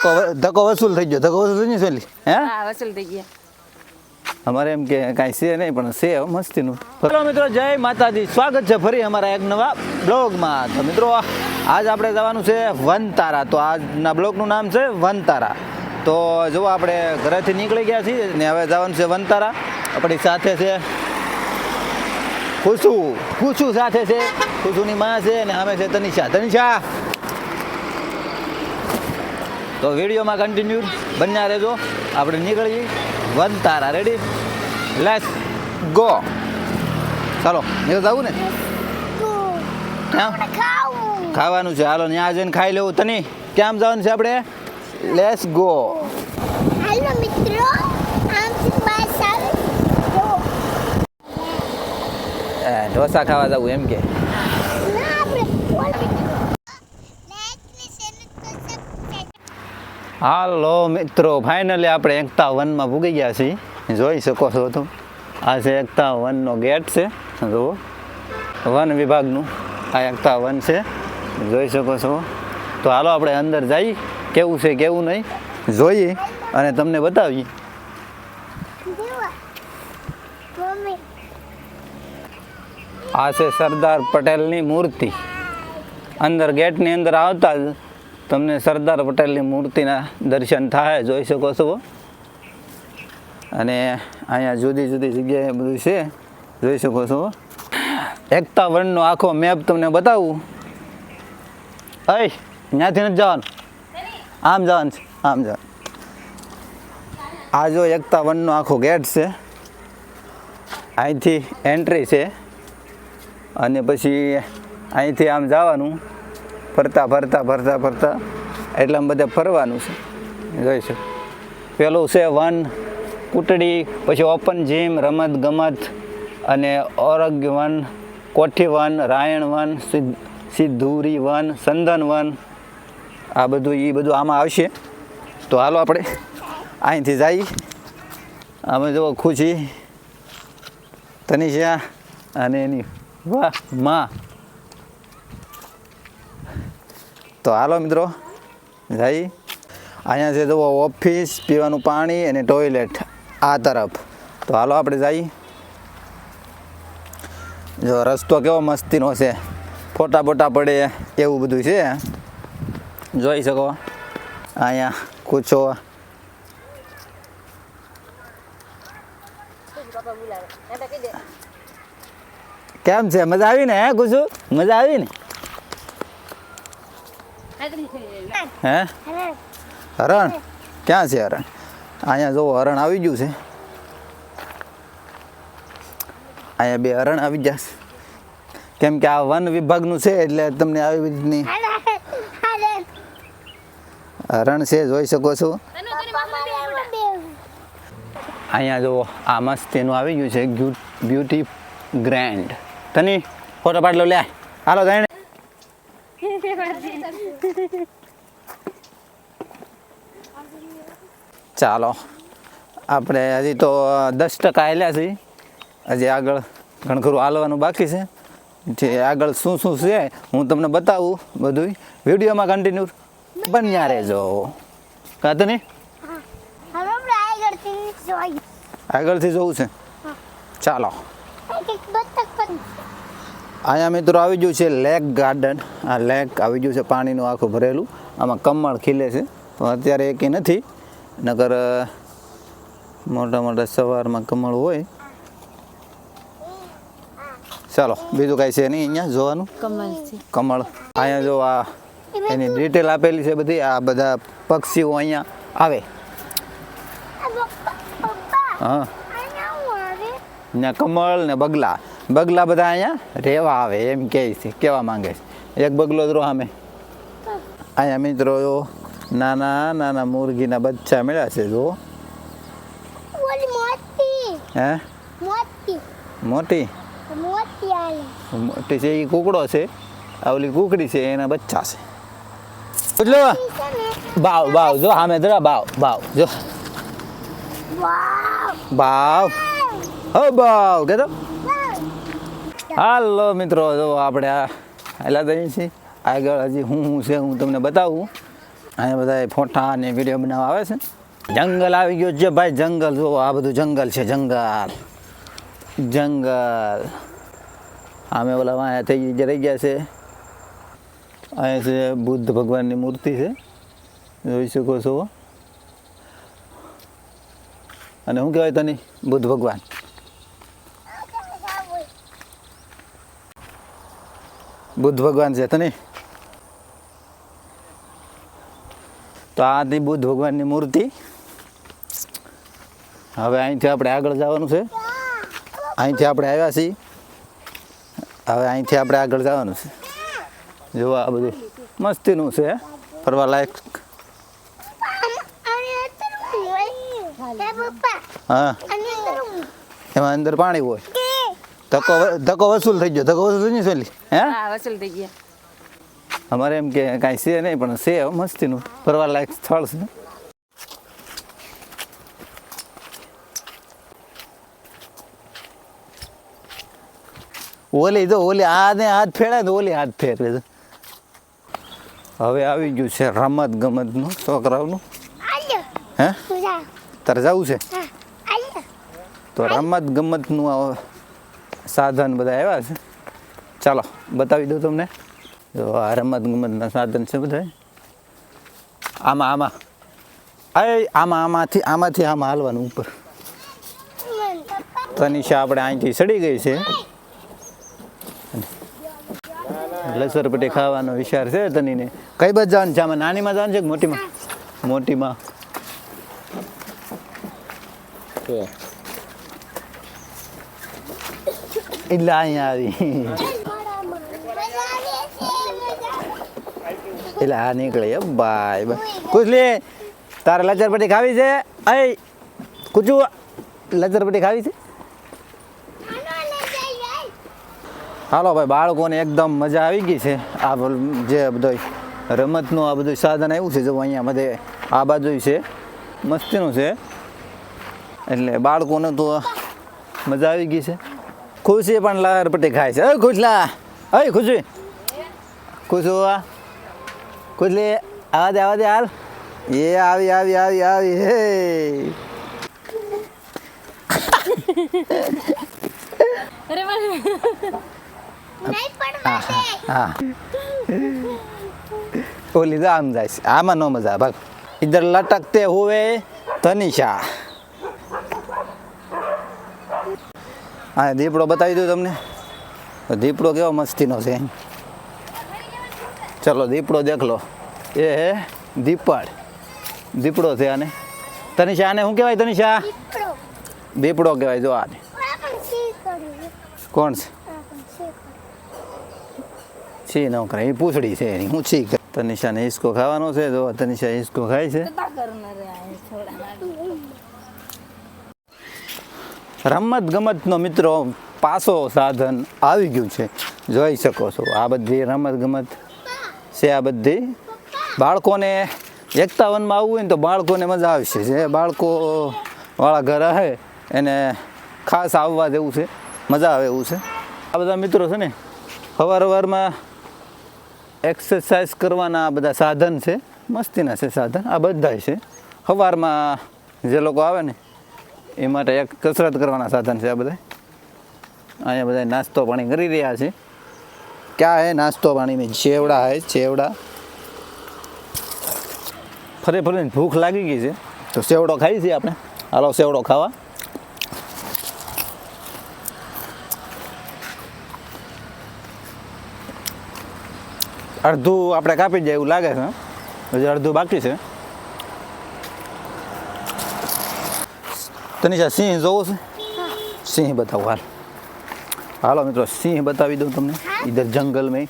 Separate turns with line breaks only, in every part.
ધક્કો વસૂલ થઈ ગયો. ધક્કો વસૂલ થઈ ગયો સોલી. હે
હા વસૂલ થઈ ગયા.
અમારે એમ કે કાંઈ છે નહીં પણ છે મસ્તીનું. ચલો મિત્રો જય માતાજી, સ્વાગત છે ફરી અમારા એક નવા બ્લોગમાં. તો મિત્રો આજ આપણે જવાનું છે વનતારા. તો આજના બ્લોગનું નામ છે વનતારા. તો જુઓ આપણે ઘરેથી નીકળી ગયા છીએ ને હવે જવાનું છે વનતારા. આપણી સાથે છે ખુશુ સાથે છે, ખુશુની માં છે ને અમે છે તનિષા. તો વિડીયોમાં કન્ટિન્યુ બન્યા રહેજો. આપણે નીકળી વનતારા. Ready, let's go. ચાલો નીકળ જવું ને ખાવાનું છે. હાલો ત્યાં જઈને ખાઈ લેવું. તની ક્યાં જવાનું છે આપણે? Let's go.
હાલો મિત્રો,
ઢોસા ખાવા જવું એમ કે. હાલો મિત્રો, ફાઇનલી આપણે એકતા વનમાં પૂગી ગયા છીએ. જોઈ શકો છો તો આ છે એકતા વનનો ગેટ છે. જુઓ વન વિભાગનું આ એકતા વન છે, જોઈ શકો છો. તો હાલો આપણે અંદર જઈ, કેવું છે કેવું નહીં જોઈએ અને તમને બતાવીએ. આ છે સરદાર પટેલની મૂર્તિ. અંદર ગેટની અંદર આવતા જ તમને સરદાર પટેલની મૂર્તિના દર્શન થાય, જોઈ શકો છો. અને અહીંયા જુદી જુદી જગ્યાએ બધું છે, જોઈ શકો છો. એકતા વનનો આખો મેપ તમને બતાવું. ત્યાંથી નથી જવાનું, આમ જવાનું છે, આમ જવાનું. આ જો એકતા વનનો આખો ગેટ છે, અહીંથી એન્ટ્રી છે અને પછી અહીંથી આમ જવાનું ફરતા એટલામાં બધે ફરવાનું છે, જોઈ શકો. પેલું છે વન કુટડી, પછી ઓપન જીમ, રમત ગમત અને આરોગ્ય વન, કોઠી વન, રાયણ વન, સિદ્ધુરી વન, સંદન વન. આ બધું આમાં આવશે. તો હાલો આપણે અહીંથી જઈ. અમે જુઓ ખુશી, તનિષા અને એની વાહ માં. તો હાલો મિત્રો જઈ. અહીંયા છે જુઓ ઓફિસ, પીવાનું પાણી અને ટોયલેટ આ તરફ. તો હાલો આપણે જઈ. જો રસ્તો કેવો મસ્તીનો છે, ફોટા બોટા પડે એવું બધું છે, જોઈ શકો. અહીંયા કૂચો. કેમ છે? મજા આવી ને? હે કુછુ મજા આવી ને? હે હરણ ક્યાં છે હરણ? અહીંયા જોવો હરણ આવી ગયું છે. અહીંયા બે હરણ આવી જશે, કેમ કે આ વન વિભાગનું છે એટલે તમને આવી રીતની હરણ છે, જોઈ શકો છો. અહીંયા જુઓ આ મસ્તીનું આવી ગયું છે બ્યુટી ગ્રેન્ડ. તની ફોટો પાડલો લે. હાલો જાણે. ચાલો આપણે હજી તો 10% હાલ્યા છીએ. હજી આગળ ઘણું ખરું હાલવાનું બાકી છે. જે આગળ શું છે હું તમને બતાવું બધું. વિડીયોમાં કન્ટિન્યુ બન્યા રહેજો. કાં તો નહીં આગળથી જોવું છે. ચાલો અહીંયા મિત્રો આવી ગયું છે લેક ગાર્ડન. આ લેક આવી ગયું છે, પાણીનું આખું ભરેલું. આમાં કમળ ખીલે છે, તો અત્યારે એકે નથી, નકર મોટા સવારમાં કમળ હોય. ચાલો બીજું કાંઈ છે નહીં અહીંયા જોવાનું. કમળ અહીંયા જો આ એની ડિટેલ આપેલી છે બધી. આ બધા પક્ષીઓ અહીંયા આવે. હા, અહીંયા કમળ ને બગલા બધા અહીંયા રહેવા આવે એમ કહે છે, કહેવા માંગે છે. એક બગલો જ સામે. અહીંયા મિત્રો જો નાના મુરગીના બચ્ચા મળ્યા છે. જો હે મોટી છે એ કુકડો છે, આ ઓલી કુકડી છે એના બચ્ચા છે. એટલે બાવ જો સામે જરા બાવ જો બાવ કે તો. હાલો મિત્રો જો આપણે આ હાલા દઈએ છીએ. આગળ હજી હું છે હું તમને બતાવું. અહીંયા બધા ફોટા અને વિડીયો બનાવવા આવે છે. જંગલ આવી ગયો છે ભાઈ, જંગલ જુઓ, આ બધું જંગલ છે, જંગલ. આમે ઓલા વાયા થઈ રહી ગયા છે. અહીંયા છે બુદ્ધ ભગવાનની મૂર્તિ છે, જોઈ શકો છો. અને શું કહેવાય તને? બુદ્ધ ભગવાન. બુદ્ધ ભગવાન છે તને. તો આ હતી બુદ્ધ ભગવાનની મૂર્તિ. હવે અહીંથી આપણે આગળ જવાનું છે. અહીંથી આપણે આવ્યા છીએ, હવે અહીંથી આપણે આગળ જવાનું છે. જો આ બધું મસ્તીનું છે, ફરવા લાયક. હા, એમાં અંદર પાણી હોય. ધક્કો વસૂલ થઈ ગયો. ધક્કો વસૂલ થઈ ગયો. હે,
વસૂલ થઈ ગયા.
અમારે એમ કે કાંઈ છે નહીં, પણ છે મસ્તીનું ફરવા લાયક સ્થળ છે. ઓલી જો ઓલી આને હાથ ફેરાય તો ઓલી હાથ ફેરવે છે. હવે આવી ગયું છે રમત ગમતનું છોકરાઓનું. હે, તારે જવું છે તો રમત ગમતનું સાધન બધા આવ્યા છે. ચાલો બતાવી દઉં તમને. જો આ રમત ગમતના સાધન છે બધા. આમાંથી આમાં હાલવાનું ઉપર. તનિષા આપણે અહીંથી ચડી ગઈ છે. લસરપટ્ટી ખાવાનો વિચાર છે તનીને. કઈ બાજુ જવાનું છે? આમાં નાનીમાં જવાનું છે કે મોટીમાં? મોટીમાં. એટલે અહીંયા આવી. એટલે આ નીકળે ભાઈ. કુછલી તારે લચરપટ્ટી ખાવી છે? અય કુચું લચરપટ્ટી ખાવી છે? હાલો ભાઈ, બાળકોને એકદમ મજા આવી ગઈ છે. આ જે બધું રમતનું આ બધું સાધન આવ્યું છે, જો અહીંયા બધે આ બાજુ છે, મસ્તીનું છે. એટલે બાળકોને તો મજા આવી ગઈ છે. ખુશી પણ લચરપટ્ટી ખાય છે. અય ખુશલા, અય ખુશી, ખુશું, ખુશલી આવા દે હાલ. એ આવી હે. હા, ઓલી તો આમ જાય છે, આમાં નો મજા. ભાગ ઇધર લટકતે હુએ તનિષા. હા, દીપડો બતાવી દઉં તમને. દીપડો કેવો મસ્તીનો છે. ચલો દીપડો દેખ લો. એ હે દીપડો છે આને. તનિષા આને શું કહેવાય? તનિષા દીપડો કહેવાય. જો આને કોણ છે? છી ન કરે, એ પૂછડી છે એની. હું છી કરે. તનિષાને હિસકો ખાવાનો છે. જો તનિષા હિસકો ખાય છે. રમત ગમતનો મિત્રો પાસો સાધન આવી ગયું છે, જોઈ શકો છો. આ બધી રમત ગમત છે. આ બધી બાળકોને એકતા વનમાં આવવું હોય ને તો બાળકોને મજા આવશે. જે બાળકો વાળા ઘર હે એને ખાસ આવવા જેવું છે, મજા આવે એવું છે. આ બધા મિત્રો છે ને સવારમાં એક્સરસાઇઝ કરવાના બધા સાધન છે, મસ્તીના છે સાધન. આ બધા છે સવારમાં જે લોકો આવે ને એ માટે એક કસરત કરવાના સાધન છે આ બધા. અહીંયા બધા નાસ્તો પાણી કરી રહ્યા છે. ક્યાં હે નાસ્તો પાણી મેં? ચેવડા હે, ચેવડા. ફરીને ભૂખ લાગી ગઈ છે તો સેવડો ખાઈ છીએ આપણે. હાલો સેવડો ખાવા. અડધું આપણે કાપી જાય એવું લાગે છે, હજી અડધું બાકી છે. તનિષા સિંહ જોવો છે? સિંહ બતાવો હાલ. હાલો મિત્રો, સિંહ બતાવી દઉં તમને. ઇધર જંગલ મેં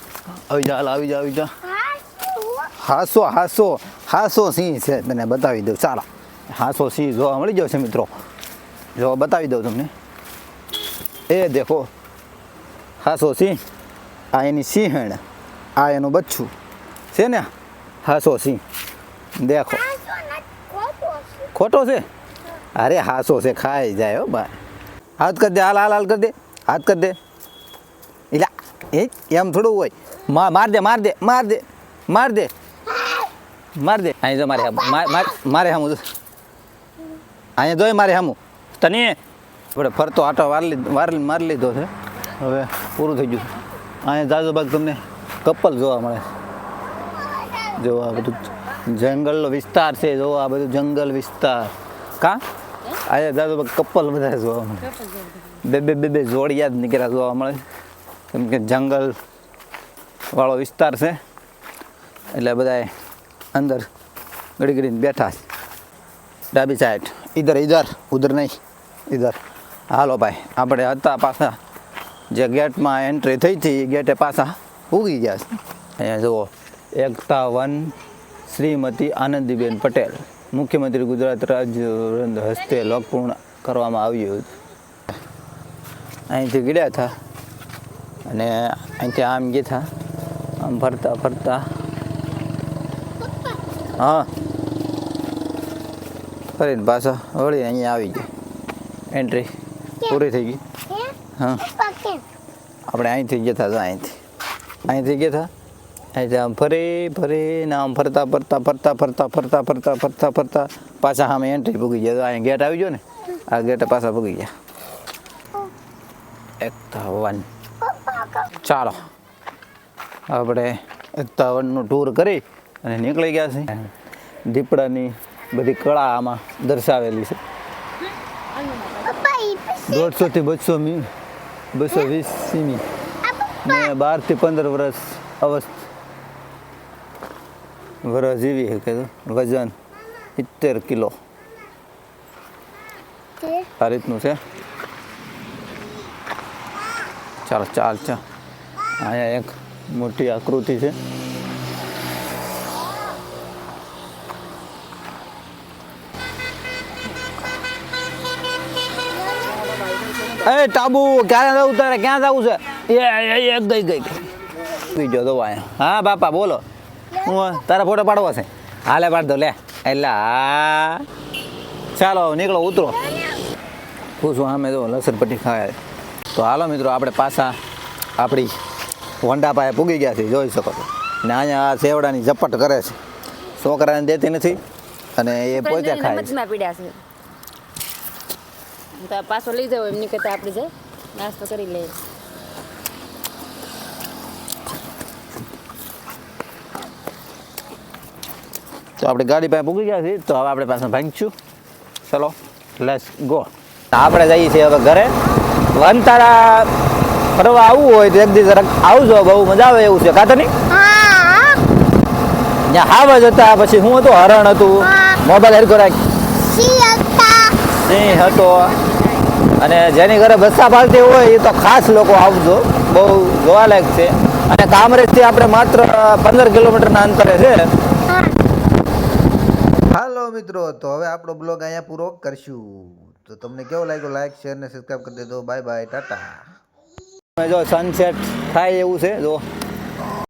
આવી જા. હાસો સિંહ છે, તને બતાવી દઉં. ચાલો, હાસો સિંહ જોવા મળી જશે મિત્રો. જો બતાવી દઉં તમને. એ દેખો હાસો સિંહ. આ એની સિંહણ, આ એનું બચ્ચું છે ને. હાસો સિંહ દેખો. ખોટો છે? અરે હાસો છે, ખાઈ જાય હો ભાઈ. હાથ કરી દે, હાલ કરી દે, હાથ કરી દે. એટલે એમ થોડું હોય. માર દે. માર દે અહીં જો મારે મારે સામું જો અહીંયા જોઈ મારે સામું તને આપણે ફરતો આટો મારી લીધો છે હવે પૂરું થઈ ગયું અહીંયા જાજો ભાગ તમને કપલ જોવા મળે જો આ બધું જંગલનો વિસ્તાર છે જો આ બધું જંગલ વિસ્તાર કા અહીંયા જાજો ભાગ કપલ બધા જોવા મળે બે જોડિયા જ નીકળ્યા જોવા મળે કેમ કે જંગલ વાળો વિસ્તાર છે એટલે બધા અંદર ઘડી ઘડીને બેઠા છે ડાબી સાઈડ ઇધર ઉધર નહીં ઇધર હાલો ભાઈ આપણે હતા પાછા જે ગેટમાં એન્ટ્રી થઈ હતી એ ગેટે પાછા ઉગી ગયા છે અહીંયા જુઓ એકતા વન શ્રીમતી આનંદીબેન પટેલ મુખ્યમંત્રી ગુજરાત રાજ્ય હસ્તે લોકપૂર્ણ કરવામાં આવ્યું અહીંથી ગળ્યા હતા અને અહીંથી આમ ગયા હતા આમ ફરતા ફરતા હા ફરીને પાછા વળી અહીંયા આવી ગયા એન્ટ્રી પૂરી થઈ ગઈ હા આપણે અહીંથી ગયા હતા અહીંથી ગયા હતા અહીંથી આમ ફરીને આમ ફરતા પાછા સામે એન્ટ્રી પૂગી ગયા અહીંયા ગેટ આવી ગયો ને આ ગેટે પાછા પૂગી ગયા એકતા વન ચાલો આપણે એકતા વનનું ટૂર કરી અને નીકળી ગયા છે દીપડાની બધી કળા આમાં દર્શાવેલી છે 150 થી 220 સીમી ને 12 થી 15 વર્ષ વર્ષ જેવી છે કે વજન 70 કિલો આ રીતનું છે ચાલો ચાલ અહીંયા એક મોટી આકૃતિ છે એ ટાબુ ક્યાં જવું તારે ક્યાં જવું છે એક ગઈ જો તો અહીંયા હા બાપા બોલો હું તારા ફોટો પાડવો છે હાલે પાડ દો લે એટલે હા ચાલો નીકળો ઉતરો પૂછું સામે જો લસણપટ્ટી ખાય તો હાલો મિત્રો આપણે પાછા આપણી વંડા પાસે પૂગી ગયા છે જોઈ શકો છો ને અહીંયા આ સેવડાની ઝપટ કરે છે છોકરાને દેતી નથી અને એ પોતે ખાય છે
તો પાછો લઈ જાવ એમની કરતા આપણે જાય નાસ્તો કરી લઈએ
તો આપણે ગાડી પાસે પૂગી ગયા છીએ તો હવે આપણે પાછા ભાગીશું ચલો લેટ્સ ગો આપણે જઈએ છીએ હવે ઘરે વનતારા ફરવા આવવું હોય તો એક દિવસ આવજો બહુ મજા આવે એવું છે કાતો નહીં ત્યાં હાવ જ હતા પછી હું હતું હરણ હતું મોબાઈલ હેરકો રાખ સિંહ હતો અને જેની ઘરે બસ્સા પાલતી હોય એ તો ખાસ લોકો આવજો બહુ જોવાલાયક છે અને કામરેજથી આપણે માત્ર 15 કિલોમીટરના અંતરે છે
હાલો મિત્રો તો હવે આપણો બ્લોગ અહીંયા પૂરો કરશું તો તમને કેવો લાગ્યો લાઈક શેર ને સબસ્ક્રાઈબ કરી દેજો બાય બાય ટાટા
જો સનસેટ થાય એવું છે જો